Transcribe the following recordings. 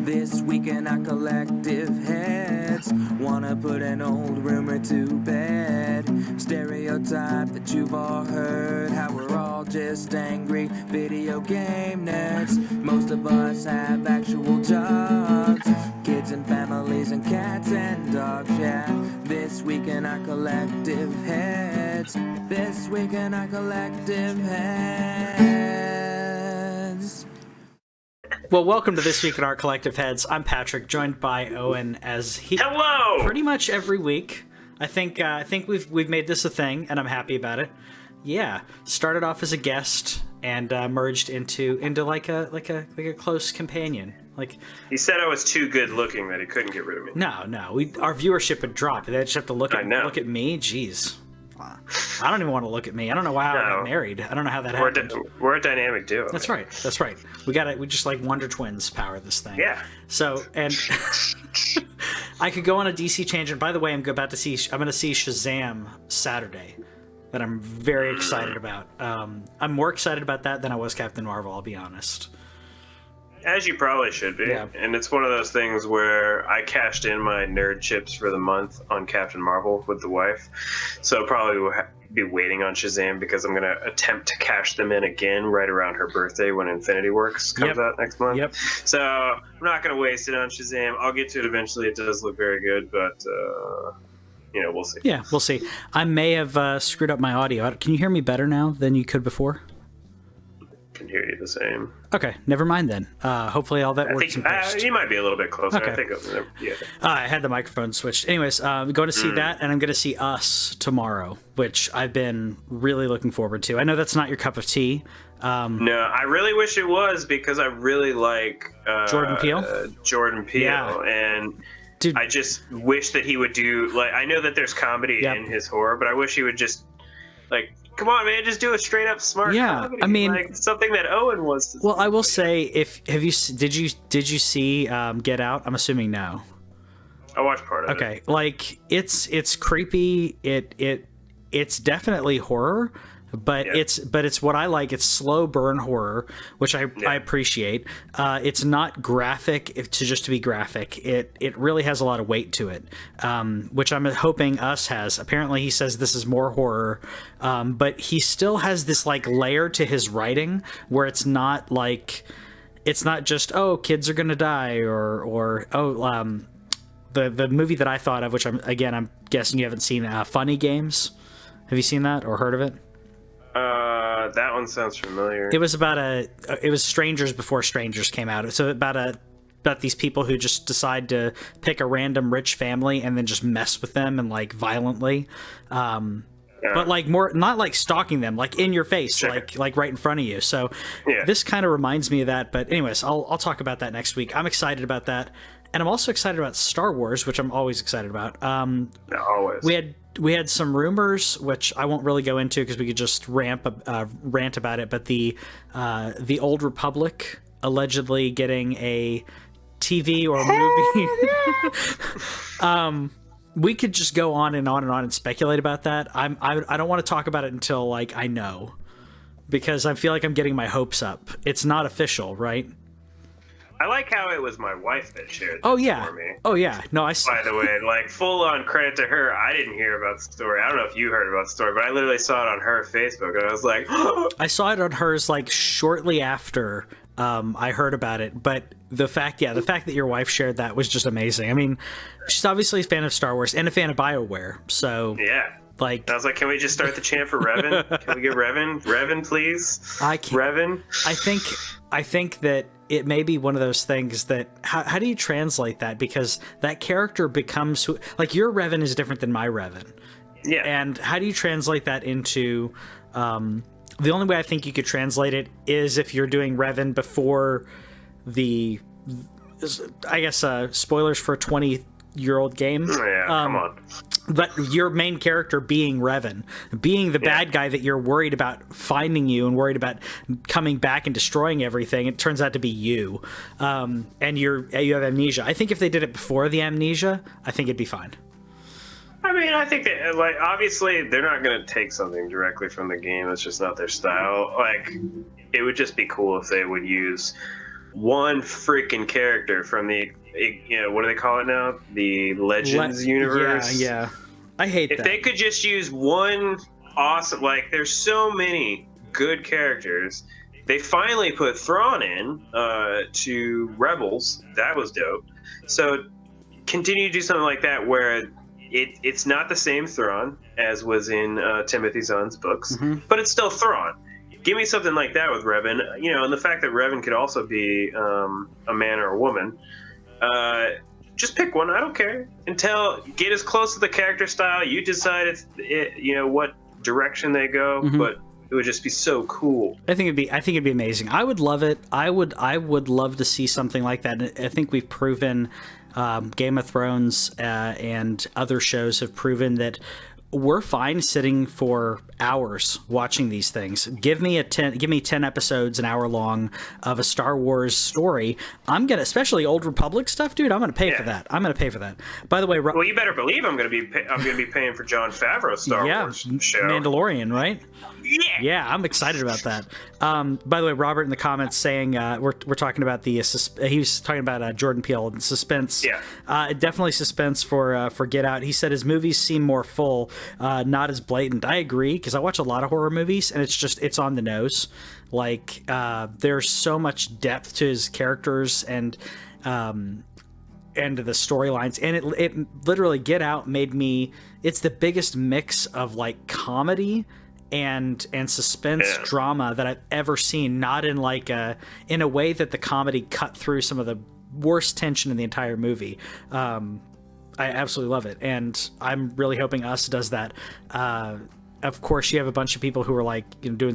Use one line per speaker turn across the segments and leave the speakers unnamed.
This week in our collective heads, wanna put an old rumor to bed. Stereotype that you've all heard, how we're all just angry video game nerds. Most of us have actual jobs, kids and families and cats and dogs, yeah. This week in our collective heads, this week in our collective heads.
Well, welcome to This Week in Our Collective Heads. I'm Patrick, joined by Owen as he...
Hello!
Pretty much every week. I think we've made this a thing, and I'm happy about it. Yeah, started off as a guest and merged into like a close companion. Like,
he said I was too good looking that he couldn't get rid of me.
No, our viewership would drop. They just have to look at me. Jeez. I don't even want to look at me. I don't know why I got married. I don't know how that happened.
We're a dynamic duo.
That's right. We just like Wonder Twins power this thing.
Yeah.
So, and I could go on a DC tangent. By the way, I'm going to see Shazam Saturday, that I'm very excited about. I'm more excited about that than I was Captain Marvel, I'll be honest.
As you probably should be.
Yeah.
And it's one of those things where I cashed in my nerd chips for the month on Captain Marvel with the wife. So probably will be waiting on Shazam because I'm going to attempt to cash them in again right around her birthday when Infinity Works comes out next month.
Yep.
So I'm not going to waste it on Shazam. I'll get to it eventually. It does look very good, but we'll see.
Yeah, we'll see. I may have screwed up my audio. Can you hear me better now than you could before?
Can hear you the same.
Okay, never mind then. Hopefully all that works in post.
You might be a little bit closer.
Okay.
I think. Yeah.
I had the microphone switched. Anyways, I'm going to see that, and I'm going to see Us tomorrow, which I've been really looking forward to. I know that's not your cup of tea.
No, I really wish it was because I really like
Jordan Peele.
Yeah. And dude, I just wish that he would do I know that there's comedy in his horror, but I wish he would just come on, man, just do a straight up smart comedy.
I mean,
something that Owen was.
Well, I will say, did you see Get Out? I'm assuming no.
I watched part of it.
Okay, it's creepy. It's definitely horror. But it's what I like. It's slow burn horror, which I appreciate. It's not graphic to be graphic. It really has a lot of weight to it, which I'm hoping Us has. Apparently, he says this is more horror, but he still has this layer to his writing where it's not just kids are gonna die or the movie that I thought of, which I'm guessing you haven't seen, Funny Games. Have you seen that or heard of it?
That one sounds familiar.
It was it was Strangers before Strangers came out. So about these people who just decide to pick a random rich family and then just mess with them and violently. But more not stalking them, in your face, like right in front of you. So this kind of reminds me of that. But anyways, I'll talk about that next week. I'm excited about that. And I'm also excited about Star Wars, which I'm always excited about.
Always.
We had some rumors, which I won't really go into because we could just rant about it. But the Old Republic allegedly getting a TV or movie. We could just go on and on and on and speculate about that. I don't want to talk about it until I know, because I feel like I'm getting my hopes up. It's not official, right?
I like how it was my wife that shared this for me.
Oh, yeah. No,
By the way, full-on credit to her. I didn't hear about the story. I don't know if you heard about the story, but I literally saw it on her Facebook, and I was like...
I saw it on hers, shortly after I heard about it, but the fact that your wife shared that was just amazing. I mean, she's obviously a fan of Star Wars and a fan of BioWare, so... Yeah.
I was like, can we just start the chant for Revan? Can we get Revan? Revan, please?
I can't.
Revan?
I think that it may be one of those things that how do you translate that, because that character becomes your Revan is different than my Revan.
Yeah.
And how do you translate that into the only way I think you could translate it is if you're doing Revan before spoilers for a 20-year-old game.
Yeah, come on.
But your main character being Revan, being the bad guy that you're worried about finding you and worried about coming back and destroying everything, it turns out to be you. And you have amnesia. I think if they did it before the amnesia, I think it'd be fine.
I mean, I think that, obviously they're not going to take something directly from the game. It's just not their style. It would just be cool if they would use one freaking character from the, what do they call it now? The Legends universe.
Yeah. I hate that.
If they could just use one awesome, like, there's so many good characters. They finally put Thrawn in to Rebels. That was dope. So continue to do something like that where it's not the same Thrawn as was in Timothy Zahn's books, but it's still Thrawn. Give me something like that with Revan, and the fact that Revan could also be a man or a woman. Just pick one. I don't care. Get as close to the character style. You decide what direction they go, but it would just be so cool.
I think it'd be amazing. I would love it. I would love to see something like that. I think we've proven, Game of Thrones and other shows have proven that we're fine sitting for hours watching these things. Give me 10 episodes, an hour long, of a Star Wars story. I'm gonna, especially Old Republic stuff, dude. I'm gonna pay for that. By the way,
well, you better believe I'm gonna be paying for John Favreau's Star Wars show,
Mandalorian, right?
Yeah,
I'm excited about that. By the way, Robert in the comments saying we're talking about he was talking about Jordan Peele and suspense. Yeah, definitely suspense for Get Out. He said his movies seem more full, not as blatant. I agree, because I watch a lot of horror movies and it's on the nose. Like there's so much depth to his characters and to the storylines, and it literally, Get Out made me. It's the biggest mix of like comedy and suspense drama that I've ever seen, not in like in a way that the comedy cut through some of the worst tension in the entire movie. I absolutely love it, and I'm really hoping Us does that. Of course, you have a bunch of people who are like, doing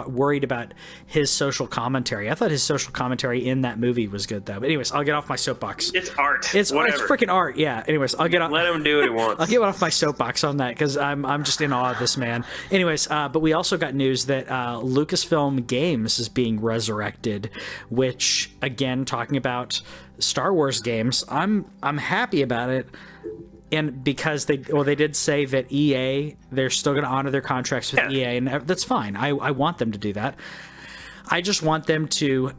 worried about his social commentary. I thought his social commentary in that movie was good, though. But anyways, I'll get off my soapbox.
It's art.
It's freaking art. Yeah. Anyways, I'll get off.
Let him do what he wants.
I'll get off my soapbox on that, because I'm just in awe of this man. Anyways, but we also got news that Lucasfilm Games is being resurrected, which, again, talking about Star Wars games, I'm happy about it. And because they did say that EA, they're still going to honor their contracts with EA, and that's fine. I want them to do that. I just want them to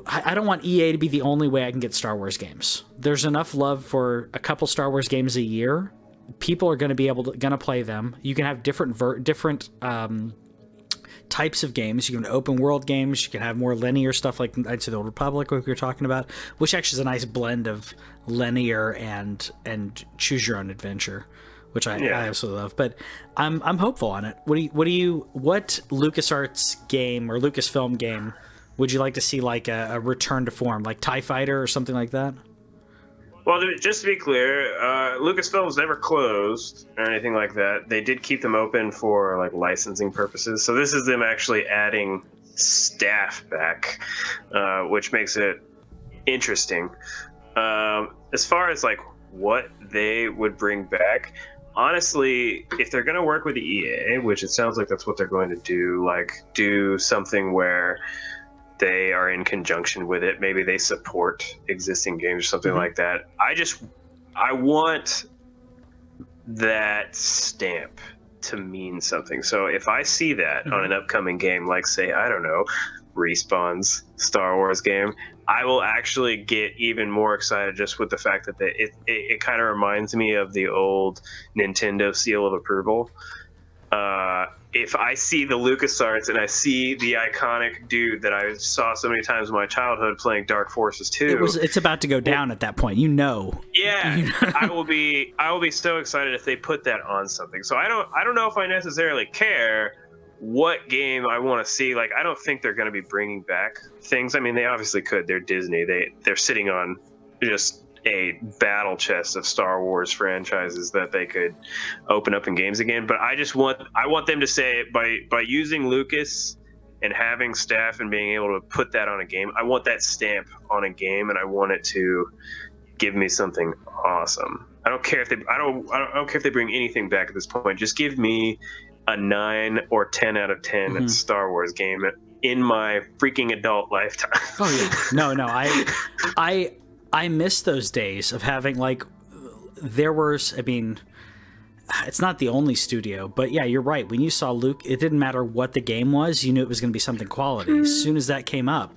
I don't want EA to be the only way I can get Star Wars games. There's enough love for a couple Star Wars games a year. People are going to be gonna play them. You can have different types of games. You can have open world games. You can have more linear stuff, like I'd say the Old Republic, like we were talking about, which actually is a nice blend of linear and choose your own adventure, which I absolutely love. But I'm hopeful on it. What LucasArts game or Lucasfilm game would you like to see, like a return to form, like TIE Fighter or something like that?
Well, just to be clear, Lucasfilm's never closed or anything like that. They did keep them open for like licensing purposes. So this is them actually adding staff back, which makes it interesting. As far as like what they would bring back, honestly, if they're going to work with the EA, which it sounds like that's what they're going to do, like do something where they are in conjunction with it. Maybe they support existing games or something like that. I want that stamp to mean something. So if I see that on an upcoming game, like say, I don't know, Respawn's Star Wars game, I will actually get even more excited just with the fact that it kind of reminds me of the old Nintendo seal of approval. If I see the LucasArts and I see the iconic dude that I saw so many times in my childhood playing Dark Forces 2,
it's about to go down at that point,
Yeah, I will be so excited if they put that on something. So I don't know if I necessarily care what game I want to see. Like, I don't think they're going to be bringing back things. I mean, they obviously could. They're Disney. They're sitting on just a battle chest of Star Wars franchises that they could open up in games again. But I want them to say, by using Lucas and having staff and being able to put that on a game, I want that stamp on a game, and I want it to give me something awesome. I don't care if they bring anything back at this point. Just give me a 9 or 10 out of 10 Star Wars game in my freaking adult lifetime.
Oh yeah, no, I miss those days of having, like, I mean, it's not the only studio, but yeah, you're right. When you saw Luke, it didn't matter what the game was, you knew it was going to be something quality as soon as that came up.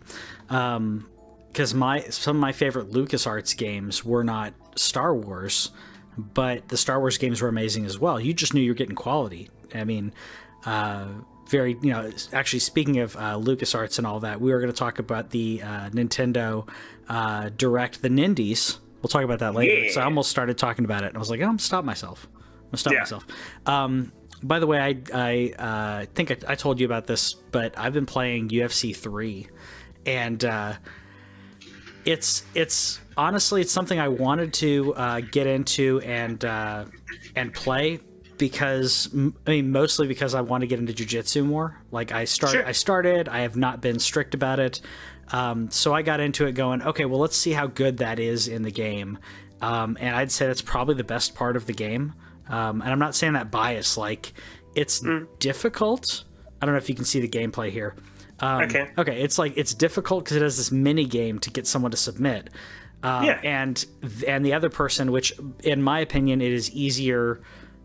because some of my favorite LucasArts games were not Star Wars, but the Star Wars games were amazing as well. You just knew you were getting quality. I mean, actually, speaking of LucasArts and all that, we were going to talk about the Nintendo Direct, the Nindies. We'll talk about that later.
Yeah.
So I almost started talking about it, and I was like, I'm going to stop myself. By the way, I think I told you about this, but I've been playing UFC 3, and it's honestly, it's something I wanted to get into and play, because mostly because I want to get into jiu-jitsu more. Like I started, I have not been strict about it. So I got into it going, okay, well, let's see how good that is in the game. And I'd say that's probably the best part of the game. And I'm not saying that bias, like it's difficult. I don't know if you can see the gameplay here. Okay, it's difficult because it has this mini game to get someone to submit. And the other person, which in my opinion, it is easier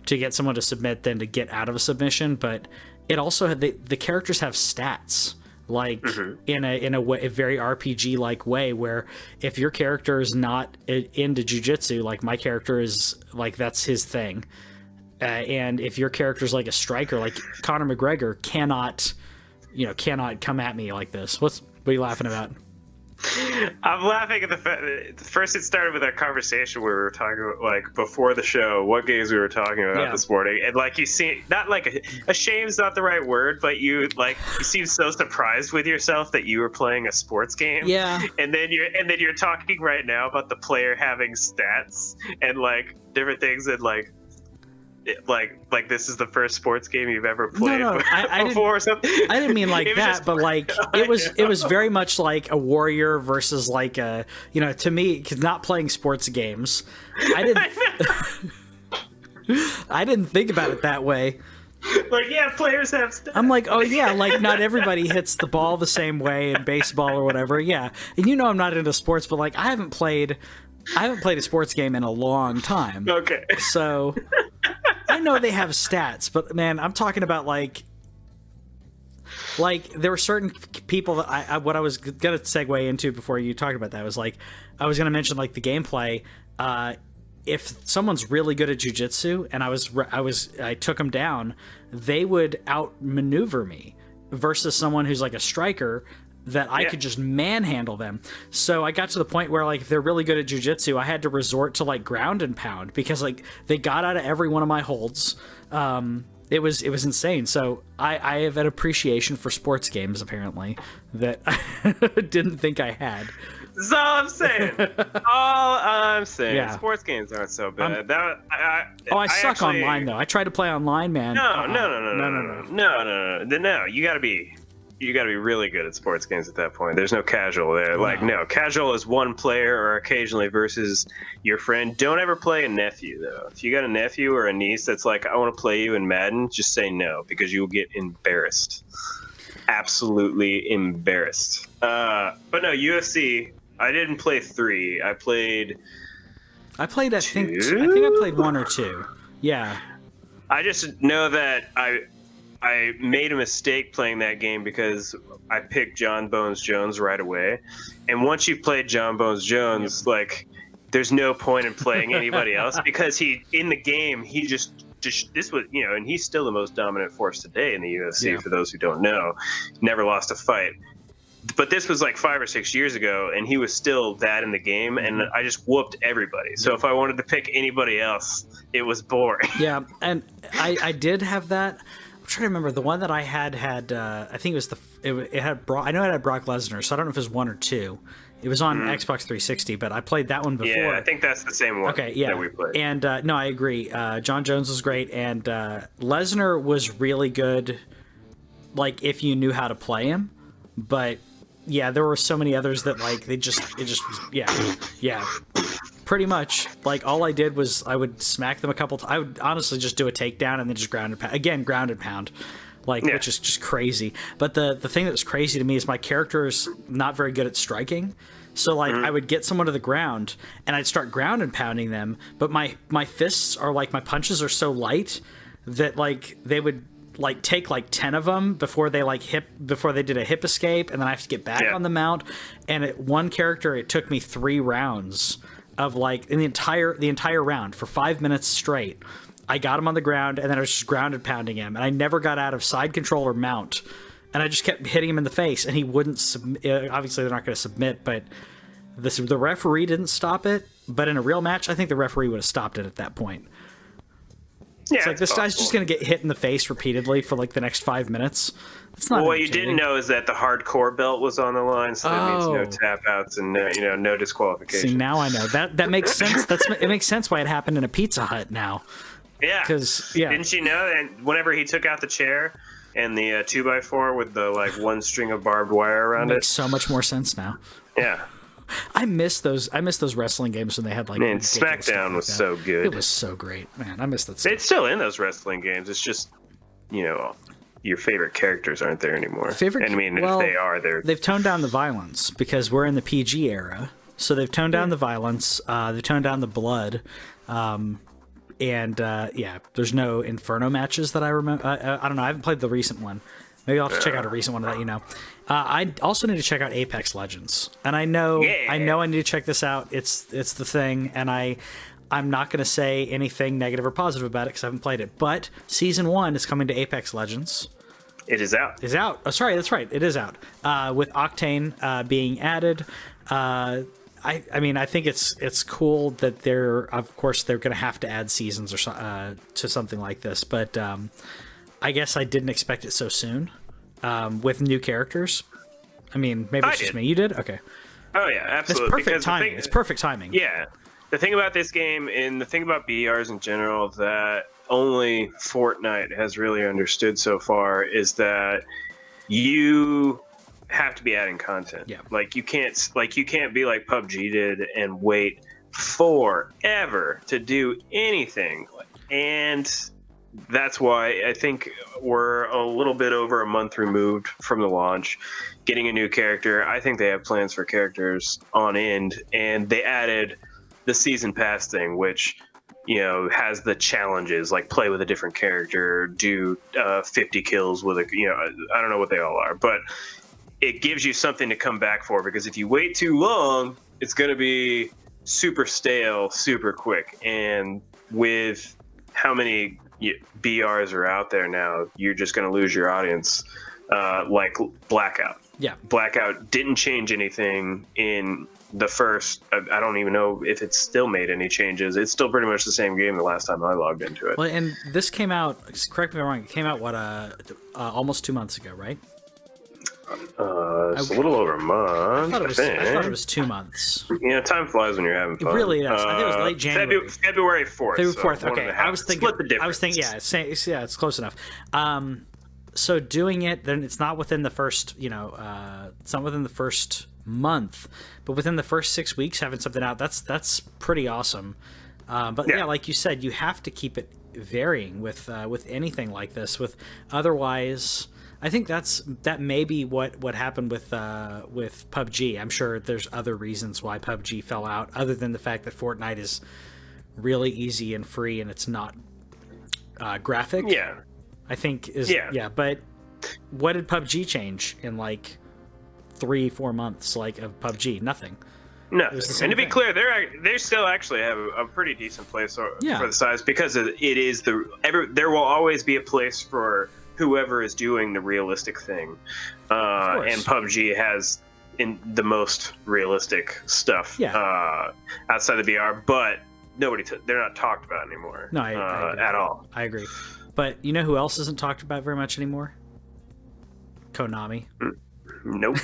to get someone to submit than to get out of a submission, but it also had the characters have stats, like in a very RPG like way, where if your character is not into jiu-jitsu, like my character is, like that's his thing, and if your character is like a striker, like Conor McGregor cannot come at me like this. What are you laughing about?
I'm laughing at the fact that first it started with that conversation where we were talking about, like, before the show, what games we were talking about this morning, and like you seem not like ashamed's not the right word, but you seem so surprised with yourself that you were playing a sports game.
Yeah.
And then you're talking right now about the player having stats and like different things, and like this is the first sports game you've ever played before or something. I
didn't mean like that, but like it was very much like a warrior versus like a, to me, cause not playing sports games, I didn't think about it that way.
Like, yeah, players have stats.
I'm like, oh yeah, like not everybody hits the ball the same way in baseball or whatever. Yeah. And I'm not into sports, but like I haven't played a sports game in a long time.
Okay.
So I know they have stats, but man, I'm talking about like there were certain people that what I was gonna segue into before you talked about that was like I was gonna mention like the gameplay. If someone's really good at jiu-jitsu and I took them down, they would outmaneuver me versus someone who's like a striker that I could just manhandle them. So I got to the point where like if they're really good at jiu-jitsu, I had to resort to like ground and pound because like they got out of every one of my holds. It was insane. So I have an appreciation for sports games apparently that I didn't think I had.
That's all I'm saying.
Yeah.
Sports games aren't so bad.
I suck online though. I tried to play online, man.
No. You gotta be really good at sports games at that point. There's no casual there. No, casual is one player or occasionally versus your friend. Don't ever play a nephew though. If you got a nephew or a niece that's like, I want to play you in Madden, just say no because you'll get embarrassed. Absolutely embarrassed. But no, UFC. I didn't play 3. I played. I think I
played 1 or 2. Yeah.
I just know that I made a mistake playing that game because I picked John Bones Jones right away. And once you've played John Bones Jones, like, there's no point in playing anybody else because in the game, he just this was, and he's still the most dominant force today in the UFC, for those who don't know. Never lost a fight. But this was like 5 or 6 years ago, and he was still that in the game, and I just whooped everybody. So if I wanted to pick anybody else, it was boring.
Yeah, and I did have that. I'm trying to remember the one that I had. I think it had Brock. I know it had Brock Lesnar, so I don't know if it was 1 or 2. It was on Xbox 360, but I played that one before.
Yeah, I think that's the same one.
Okay, yeah,
that we played.
And no, I agree. John Jones was great, and Lesnar was really good. Like if you knew how to play him, but yeah, there were so many others that like it just pretty much like all I did was I would smack them a couple times. I would honestly just do a takedown and then just ground and pound, which is just crazy. But the thing that was crazy to me is my character is not very good at striking. So like I would get someone to the ground and I'd start ground and pounding them, but my fists are like my punches are so light that like they would like take like 10 of them before they did a hip escape, and then I have to get back on the mount. And one character, it took me 3 rounds of like in the entire round for 5 minutes straight. I got him on the ground, and then I was just grounded pounding him, and I never got out of side control or mount, and I just kept hitting him in the face, and he wouldn't submit. Obviously, they're not going to submit, but the referee didn't stop it. But in a real match, I think the referee would have stopped it at that point.
Yeah,
it's like this guy's just going to get hit in the face repeatedly for like the next 5 minutes. It's not.
Well, what you didn't know is that the hardcore belt was on the line, so that means no tap outs and no disqualification.
See, now I know that makes sense. It makes sense why it happened in a Pizza Hut now.
Yeah, because didn't you know that whenever he took out the chair and the 2x4 with the like one string of barbed wire around it,
makes so much more sense now.
Yeah.
I miss those wrestling games when they had like.
Man, SmackDown was so good.
It was so great, man. I miss that stuff.
It's still in those wrestling games. It's just, your favorite characters aren't there anymore. If they are,
they've toned down the violence because we're in the PG era. So they've toned down the violence. They've toned down the blood. There's no Inferno matches that I remember. I don't know. I haven't played the recent one. Maybe I'll have to check out a recent one to let you know. I also need to check out Apex Legends, and I know I need to check this out. It's the thing, and I'm not going to say anything negative or positive about it because I haven't played it. But Season 1 is coming to Apex Legends.
It is out.
Is out. Oh, sorry, that's right. It is out. With Octane being added. I think it's cool that they're going to have to add seasons or to something like this, but I guess I didn't expect it so soon with new characters. I mean, maybe it's just me. You did? Okay.
Oh yeah, absolutely.
It's perfect timing. It's perfect timing.
Yeah. The thing about this game and the thing about BRs in general that only Fortnite has really understood so far is that you have to be adding content.
Yeah.
Like you can't be like PUBG did and wait forever to do anything. And that's why I think we're a little bit over a month removed from the launch, getting a new character. I think they have plans for characters on end, and they added the season pass thing, which has the challenges like play with a different character, do 50 kills with I don't know what they all are, but it gives you something to come back for, because if you wait too long, it's going to be super stale, super quick. And with how many BRs are out there now, you're just going to lose your audience. Like Blackout. Yeah. Blackout didn't change anything in the first. I don't even know if it's still made any changes. It's still pretty much the same game the last time I logged into it.
Well, and this came out, correct me if I'm wrong, it came out, almost 2 months ago, right?
It's a little over a month. I
thought it was 2 months.
Time flies when you're having fun.
It really does. I think it was late January.
February 4th.
February 4th.
So
okay, I was thinking.
Split the difference.
It's close enough. So doing it, then it's not within the first, it's not within the first month, but within the first 6 weeks having something out, that's pretty awesome. But like you said, you have to keep it varying with anything like this. Otherwise, I think that may be what happened with PUBG. I'm sure there's other reasons why PUBG fell out, other than the fact that Fortnite is really easy and free and it's not graphic.
Yeah.
I think but what did PUBG change in like 3-4 months of PUBG? Nothing.
No, and to be clear, they still actually have a pretty decent place for the size, because it is there will always be a place for whoever is doing the realistic thing, and PUBG has in the most realistic stuff outside the VR, but they're not talked about anymore.
No, I agree.
At all.
I agree. But you know who else isn't talked about very much anymore? Konami.
Nope.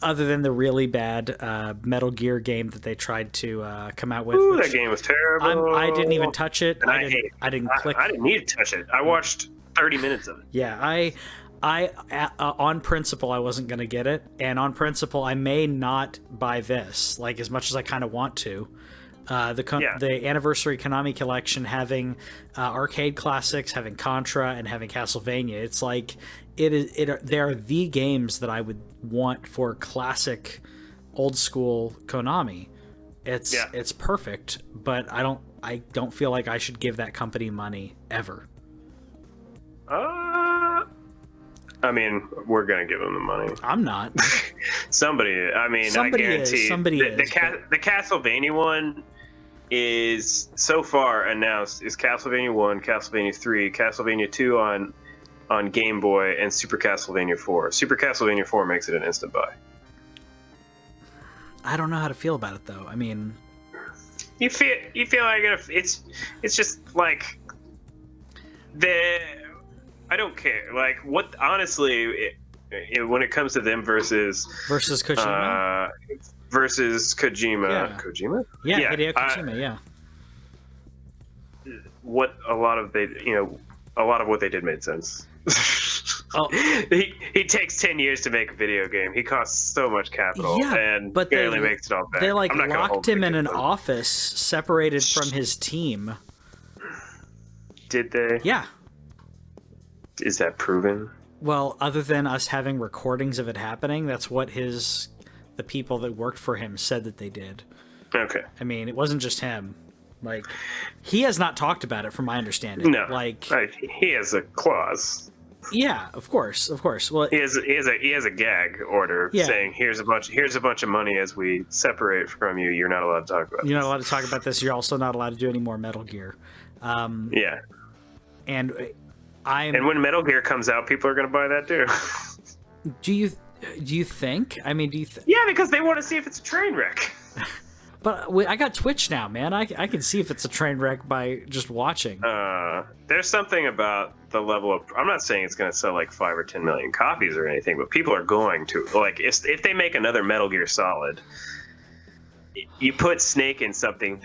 Other than the really bad Metal Gear game that they tried to come out with.
Ooh, that game was terrible.
I didn't even touch it. I didn't click.
I didn't need to touch it. I watched 30 minutes of it.
Yeah, I on principle I wasn't going to get it, and on principle I may not buy this, like as much as I kind of want to. The anniversary Konami collection having arcade classics, having Contra, and having Castlevania. It's like they are the games that I would want for classic, old school Konami. It's perfect, but I don't feel like I should give that company money ever.
I mean, we're gonna give them the money.
I'm not.
Somebody. I mean,
Somebody
I guarantee
is. Somebody
the
is.
the Castlevania one is so far announced is Castlevania 1, Castlevania 3, Castlevania 2 on Game Boy, and Super Castlevania 4. Super Castlevania 4 makes it an instant buy.
I don't know how to feel about it though. I mean,
you feel like it's just like I don't care. Like what? Honestly, when it comes to them versus
Kojima.
Versus Kojima.
Yeah.
Kojima?
Yeah, Hideo Kojima. Yeah.
What a lot of what they did made sense.
Oh.
He takes 10 years to make a video game. He costs so much capital, and
but
barely makes it all back.
They locked him in an office, separated from his team.
Did they?
Yeah.
Is that proven?
Well, other than us having recordings of it happening, that's what the people that worked for him said that they did.
Okay.
I mean, it wasn't just him. Like, he has not talked about it, from my understanding.
No.
Like,
he has a clause.
Yeah, of course. Well,
he has a gag order saying here's a bunch of money as we separate from you. You're not allowed to talk about.
You're not allowed to talk about this. You're also not allowed to do any more Metal Gear.
Yeah.
And
when Metal Gear comes out, people are going to buy that too.
Do you think? I mean,
yeah, because they want to see if it's a train wreck.
But I got Twitch now, man. I can see if it's a train wreck by just watching.
There's something about the level of... I'm not saying it's going to sell like 5 or 10 million copies or anything, but people are going to. Like, if they make another Metal Gear Solid, you put Snake in something,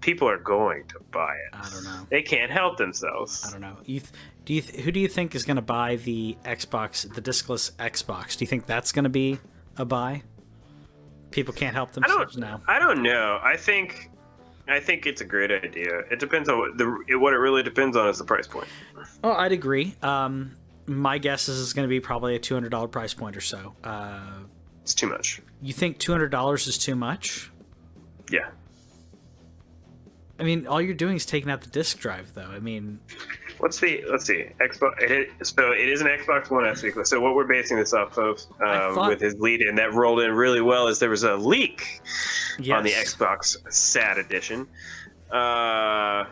people are going to buy it.
I don't know.
They can't help themselves.
I don't know. Who do you think is going to buy the Xbox, the discless Xbox? Do you think that's going to be a buy? People can't help themselves now.
I don't know. I think it's a great idea. It depends on what it really depends on is the price point.
Oh, I'd agree. My guess is it's going to be probably a $200 price point or so.
It's too much.
You think $200 is too much?
Yeah.
I mean, all you're doing is taking out the disc drive, though. I mean,
let's see. Xbox. So it is an Xbox One S. So what we're basing this off of, with his lead-in that rolled in really well, is there was a leak on the Xbox SAT edition. I'm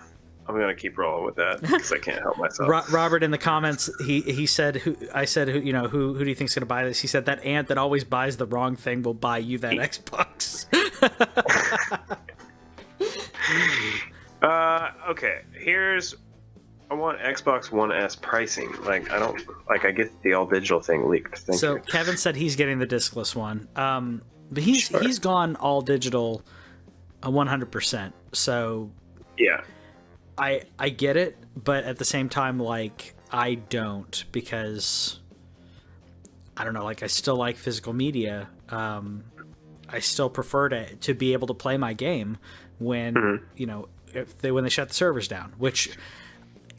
gonna keep rolling with that because I can't help myself.
Robert in the comments, he said, I said, who do you think's gonna buy this? He said that ant that always buys the wrong thing will buy you that Xbox.
Okay. I want Xbox One S pricing. Like I get the all digital thing leaked. Thank you.
Kevin said he's getting the discless one. But he's gone all digital 100%. So
yeah.
I get it, but at the same time, like, I don't, because I don't know, like, I still like physical media. I still prefer to be able to play my game when when they shut the servers down, which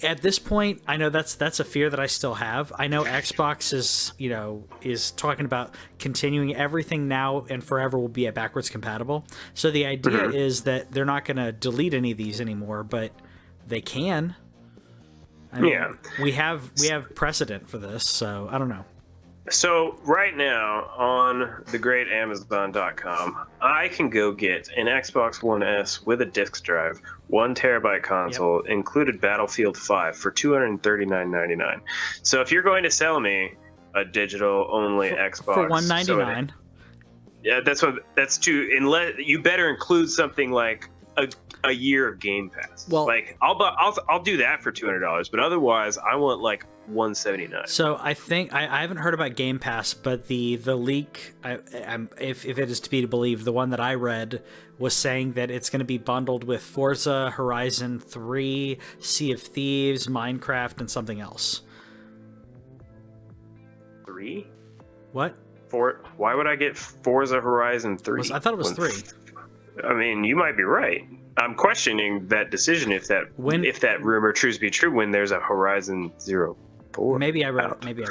at this point, I know that's a fear that I still have. I know Xbox is talking about continuing everything now and forever will be backwards compatible. So the idea is that they're not going to delete any of these anymore, but they can. I mean, we have precedent for this, so I don't know.
So right now on the great Amazon.com, I can go get an Xbox One S with a disc drive, 1 terabyte console, included Battlefield 5 for $239.99. So if you're going to sell me a digital only Xbox
for $199,
that's too. Unless you better include something like a year of Game Pass. Well, like I'll do that for $200, but otherwise I want like $179.
So I think I haven't heard about Game Pass, but the leak, if it is to be believed, the one that I read was saying that it's going to be bundled with Forza Horizon 3, Sea of Thieves, Minecraft, and something else.
3?
What?
Why would I get Forza Horizon 3?
I thought it was 3.
I mean, you might be right. I'm questioning that decision if that rumor proves to be true when there's a Horizon 0.
Maybe I read it.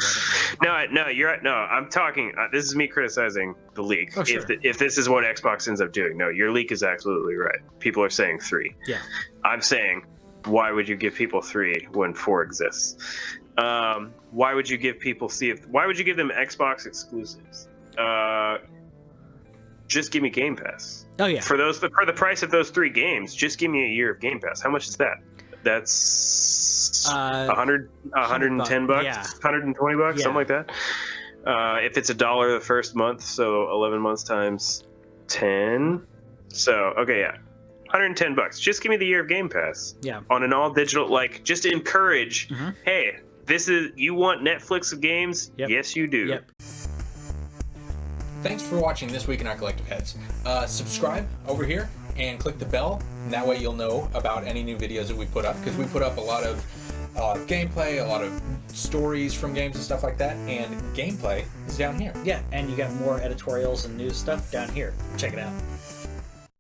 No, you're right. No, I'm talking. This is me criticizing the leak.
Oh, sure.
If this is what Xbox ends up doing, no, your leak is absolutely right. People are saying 3.
Yeah.
I'm saying, why would you give people 3 when 4 exists? Why would you give people Why would you give them Xbox exclusives? Just give me Game Pass.
Oh yeah.
For the price of those 3 games, just give me a year of Game Pass. How much is that? That's 110 bucks,
yeah.
120 bucks, something like that. If it's $1 the first month, so 11 months times 10. So okay, yeah, 110 bucks. Just give me the year of Game Pass.
Yeah.
On an all digital, like, just encourage. Hey, you want Netflix of games?
Yep.
Yes, you do.
Yep.
Thanks for watching This Week in Our Collective Heads. Subscribe over here and click the bell, and that way you'll know about any new videos that we put up, because we put up a lot of gameplay, a lot of stories from games and stuff like that, and gameplay is down here.
Yeah, and you got more editorials and news stuff down here. Check it out.